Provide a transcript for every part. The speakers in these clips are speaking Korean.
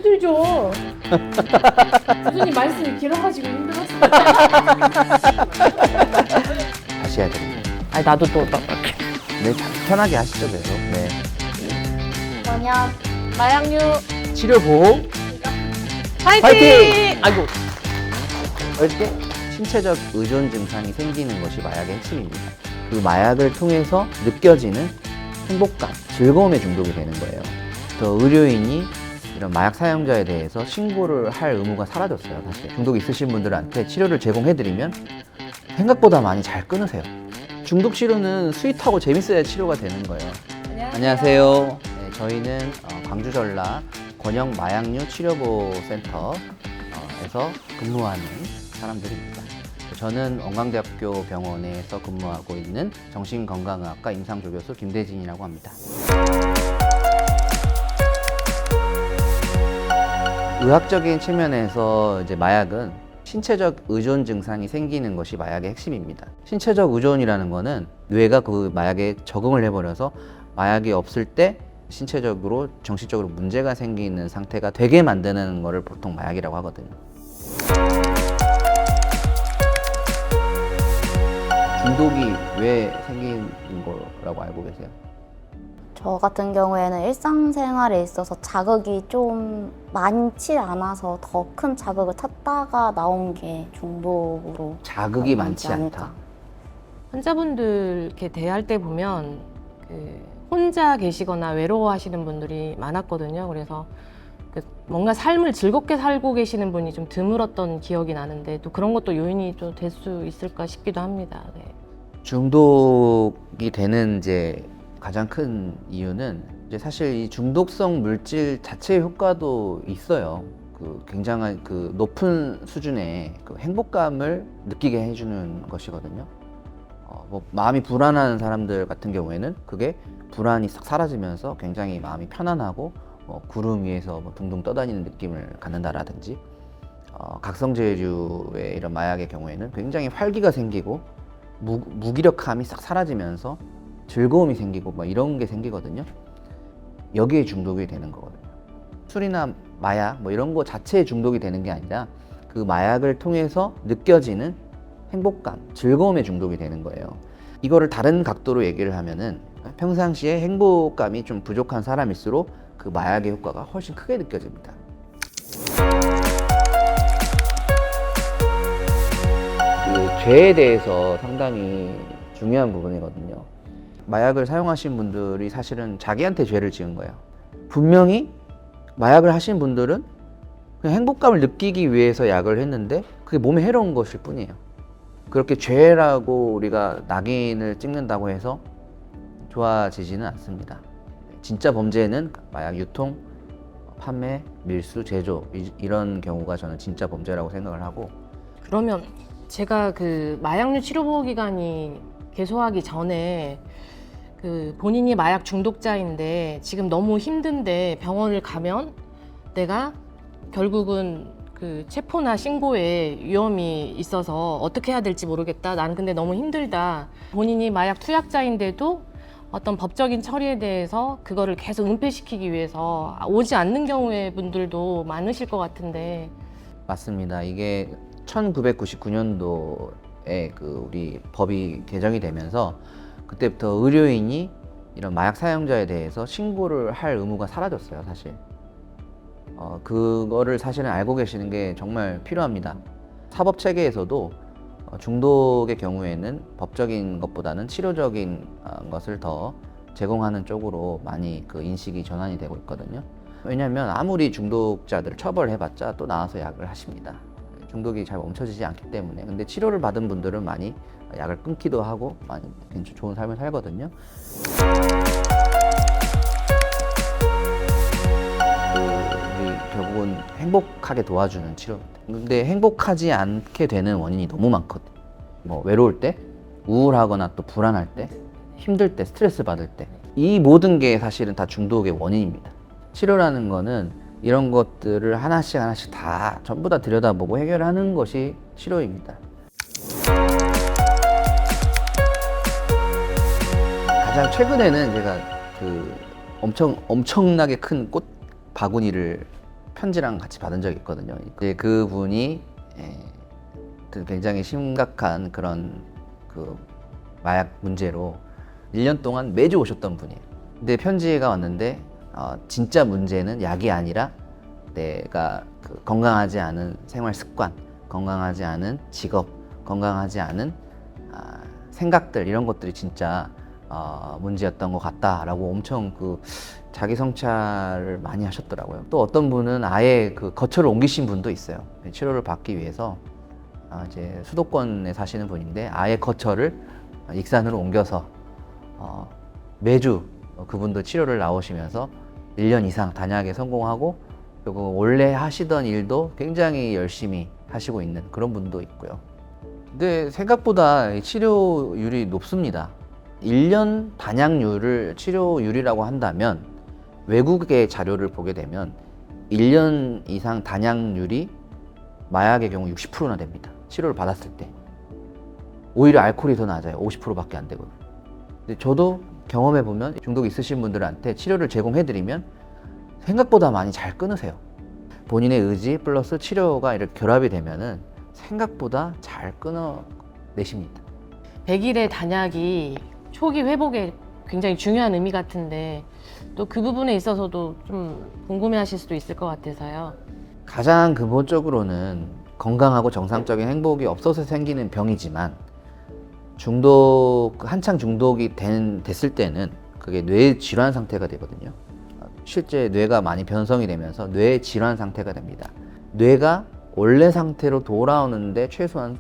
힘들죠. 교수님 말씀이 길어가지고 힘들었어요. 다시 해야 됩니다. 아니 나도 또 네, 편하게 하시죠, 계속. 네. 전혀 마약류 치료 보험 파이팅! 파이팅! 아이고. 이렇게 신체적 의존 증상이 생기는 것이 마약의 핵심입니다. 그 마약을 통해서 느껴지는 행복감, 즐거움에 중독이 되는 거예요. 또 의료인이 이런 마약 사용자에 대해서 신고를 할 의무가 사라졌어요, 사실. 중독 있으신 분들한테 치료를 제공해드리면 생각보다 많이 잘 끊으세요. 중독 치료는 스윗하고 재밌어야 치료가 되는 거예요. 안녕하세요. 네, 저희는 광주 전라 권영 마약류 치료보호 센터에서 근무하는 사람들입니다. 저는 원광대학교 병원에서 근무하고 있는 정신건강의학과 임상조교수 김대진이라고 합니다. 의학적인 측면에서 이제 마약은 신체적 의존 증상이 생기는 것이 마약의 핵심입니다. 신체적 의존이라는 거는 뇌가 그 마약에 적응을 해버려서 마약이 없을 때 신체적으로 정신적으로 문제가 생기는 상태가 되게 만드는 거를 보통 마약이라고 하거든요. 중독이 왜 생기는 거라고 알고 계세요? 저 같은 경우에는 일상생활에 있어서 자극이 좀 많지 않아서 더 큰 자극을 탔다가 나온 게 중독으로 자극이 많지 않을까. 않다. 환자분들 이렇게 대할 때 보면 혼자 계시거나 외로워하시는 분들이 많았거든요. 그래서 뭔가 삶을 즐겁게 살고 계시는 분이 좀 드물었던 기억이 나는데 또 그런 것도 요인이 좀 될 수 있을까 싶기도 합니다. 네. 중독이 되는 이제 가장 큰 이유는 이제 사실 이 중독성 물질 자체의 효과도 있어요. 그 굉장한 그 높은 수준의 그 행복감을 느끼게 해주는 것이거든요. 뭐 마음이 불안한 사람들 같은 경우에는 그게 불안이 싹 사라지면서 굉장히 마음이 편안하고 구름 위에서 뭐 둥둥 떠다니는 느낌을 갖는다라든지 각성제류의 이런 마약의 경우에는 굉장히 활기가 생기고 무기력함이 싹 사라지면서 즐거움이 생기고 뭐 이런 게 생기거든요. 여기에 중독이 되는 거거든요. 술이나 마약 뭐 이런 거 자체에 중독이 되는 게 아니라 그 마약을 통해서 느껴지는 행복감, 즐거움에 중독이 되는 거예요. 이거를 다른 각도로 얘기를 하면은 평상시에 행복감이 좀 부족한 사람일수록 그 마약의 효과가 훨씬 크게 느껴집니다. 그 죄에 대해서 상당히 중요한 부분이거든요. 마약을 사용하신 분들이 사실은 자기한테 죄를 지은 거예요. 분명히 마약을 하신 분들은 그냥 행복감을 느끼기 위해서 약을 했는데 그게 몸에 해로운 것일 뿐이에요. 그렇게 죄라고 우리가 낙인을 찍는다고 해서 좋아지지는 않습니다. 진짜 범죄는 마약 유통, 판매, 밀수, 제조 이런 경우가 저는 진짜 범죄라고 생각을 하고. 그러면 제가 그 마약류 치료보호 기간이 개소하기 전에 본인이 마약 중독자인데 지금 너무 힘든데 병원을 가면 내가 결국은 그 체포나 신고에 위험이 있어서 어떻게 해야 될지 모르겠다. 나는 근데 너무 힘들다. 본인이 마약 투약자인데도 어떤 법적인 처리에 대해서 그거를 계속 은폐시키기 위해서 오지 않는 경우의 분들도 많으실 것 같은데. 맞습니다. 이게 1999년도에 그 우리 법이 개정이 되면서 그때부터 의료인이 이런 마약 사용자에 대해서 신고를 할 의무가 사라졌어요, 사실. 그거를 사실은 알고 계시는 게 정말 필요합니다. 사법 체계에서도 중독의 경우에는 법적인 것보다는 치료적인 것을 더 제공하는 쪽으로 많이 그 인식이 전환이 되고 있거든요. 왜냐하면 아무리 중독자들을 처벌해봤자 또 나와서 약을 하십니다. 중독이 잘 멈춰지지 않기 때문에. 근데 치료를 받은 분들은 많이 약을 끊기도 하고 많이 좋은 삶을 살거든요. 우리 결국은 행복하게 도와주는 치료입니다. 근데 행복하지 않게 되는 원인이 너무 많거든요. 뭐 외로울 때, 우울하거나 또 불안할 때, 힘들 때, 스트레스 받을 때, 이 모든 게 사실은 다 중독의 원인입니다. 치료라는 거는 이런 것들을 하나씩 다 전부 다 들여다보고 해결하는 것이 치료입니다. 가장 최근에는 제가 그 엄청나게 큰 꽃 바구니를 편지랑 같이 받은 적이 있거든요. 이제 그분이 굉장히 심각한 그런 그 마약 문제로 1년 동안 매주 오셨던 분이에요. 근데 편지가 왔는데 진짜 문제는 약이 아니라 내가 그 건강하지 않은 생활 습관, 건강하지 않은 직업, 건강하지 않은 생각들 이런 것들이 진짜 문제였던 것 같다라고 엄청 그 자기 성찰을 많이 하셨더라고요. 또 어떤 분은 아예 그 거처를 옮기신 분도 있어요. 치료를 받기 위해서 이제 수도권에 사시는 분인데 아예 거처를 익산으로 옮겨서 매주 그분도 치료를 나오시면서 1년 이상 단약에 성공하고 그리고 원래 하시던 일도 굉장히 열심히 하시고 있는 그런 분도 있고요. 근데 생각보다 치료율이 높습니다. 1년 단약률을 치료율이라고 한다면 외국의 자료를 보게 되면 1년 이상 단약률이 마약의 경우 60%나 됩니다. 치료를 받았을 때. 오히려 알코올이 더 낮아요. 50%밖에 안 되거든요. 근데 저도 경험해 보면 중독 있으신 분들한테 치료를 제공해드리면 생각보다 많이 잘 끊으세요. 본인의 의지 플러스 치료가 이렇게 결합이 되면은 생각보다 잘 끊어내십니다. 100일의 단약이 초기 회복에 굉장히 중요한 의미 같은데 또 그 부분에 있어서도 좀 궁금해하실 수도 있을 것 같아서요. 가장 근본적으로는 건강하고 정상적인 행복이 없어서 생기는 병이지만 한창 중독이 됐을 때는 그게 뇌 질환 상태가 되거든요. 실제 뇌가 많이 변성이 되면서 뇌 질환 상태가 됩니다. 뇌가 원래 상태로 돌아오는데 최소한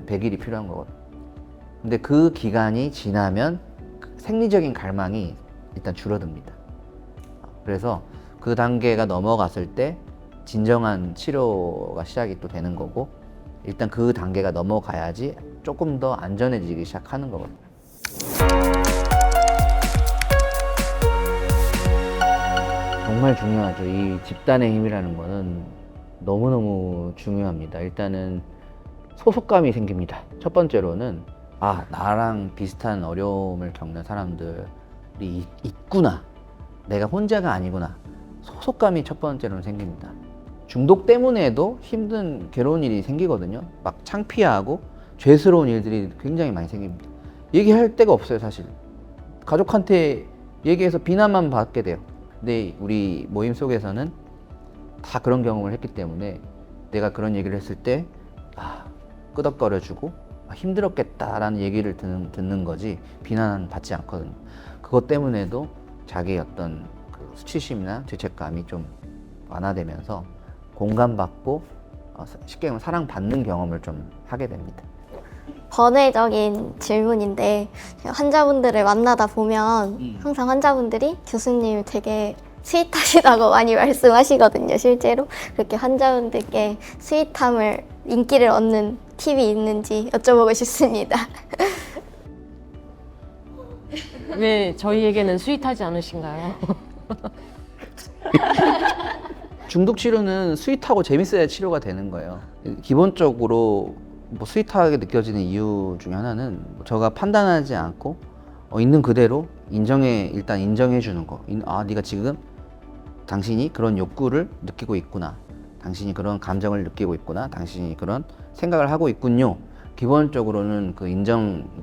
100일이 필요한 거거든요. 근데 그 기간이 지나면 생리적인 갈망이 일단 줄어듭니다. 그래서 그 단계가 넘어갔을 때 진정한 치료가 시작이 또 되는 거고 일단 그 단계가 넘어가야지 조금 더 안전해지기 시작하는 거거든요. 정말 중요하죠. 이 집단의 힘이라는 거는 너무너무 중요합니다. 일단은 소속감이 생깁니다. 첫 번째로는 나랑 비슷한 어려움을 겪는 사람들이 있구나. 내가 혼자가 아니구나. 소속감이 첫 번째로는 생깁니다. 중독 때문에도 힘든 괴로운 일이 생기거든요. 막 창피하고 죄스러운 일들이 굉장히 많이 생깁니다. 얘기할 데가 없어요, 사실. 가족한테 얘기해서 비난만 받게 돼요. 근데 우리 모임 속에서는 다 그런 경험을 했기 때문에 내가 그런 얘기를 했을 때 끄덕거려주고 힘들었겠다라는 얘기를 듣는 거지 비난 받지 않거든요. 그것 때문에도 자기의 어떤 그 수치심이나 죄책감이 좀 완화되면서 공감받고 쉽게 말하면 사랑받는 경험을 좀 하게 됩니다. 번외적인 질문인데 환자분들을 만나다 보면 항상 환자분들이 교수님 되게 스윗하시다고 많이 말씀하시거든요. 실제로 그렇게 환자분들께 스윗함을 인기를 얻는 팁이 있는지 여쭤보고 싶습니다. 왜 저희에게는 스윗하지 않으신가요? 중독 치료는 스윗하고 재밌어야 치료가 되는 거예요. 기본적으로 스윗하게 느껴지는 이유 중에 하나는 제가 판단하지 않고 있는 그대로 일단 인정해 주는 거. 네가 지금 당신이 그런 욕구를 느끼고 있구나. 당신이 그런 감정을 느끼고 있구나. 당신이 그런 생각을 하고 있군요. 기본적으로는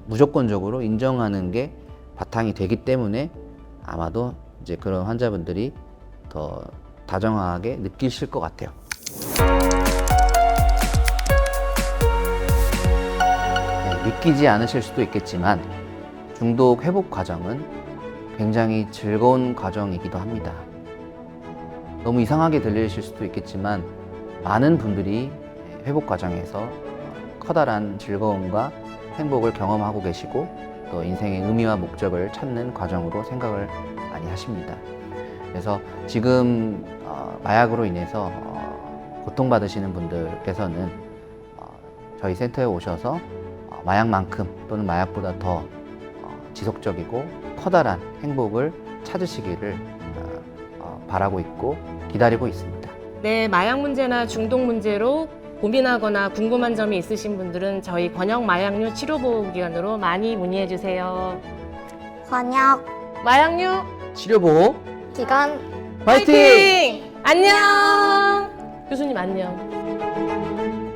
무조건적으로 인정하는 게 바탕이 되기 때문에 아마도 이제 그런 환자분들이 더 다정하게 느끼실 것 같아요. 믿기지 않으실 수도 있겠지만 중독 회복 과정은 굉장히 즐거운 과정이기도 합니다. 너무 이상하게 들리실 수도 있겠지만 많은 분들이 회복 과정에서 커다란 즐거움과 행복을 경험하고 계시고 또 인생의 의미와 목적을 찾는 과정으로 생각을 많이 하십니다. 그래서 지금 마약으로 인해서 고통받으시는 분들께서는 저희 센터에 오셔서 마약만큼 또는 마약보다 더 지속적이고 커다란 행복을 찾으시기를 바라고 있고 기다리고 있습니다. 네, 마약 문제나 중독 문제로 고민하거나 궁금한 점이 있으신 분들은 저희 권역 마약류 치료보호기관으로 많이 문의해 주세요. 권역 마약류 치료보호 기관 화이팅! 안녕. 교수님 안녕.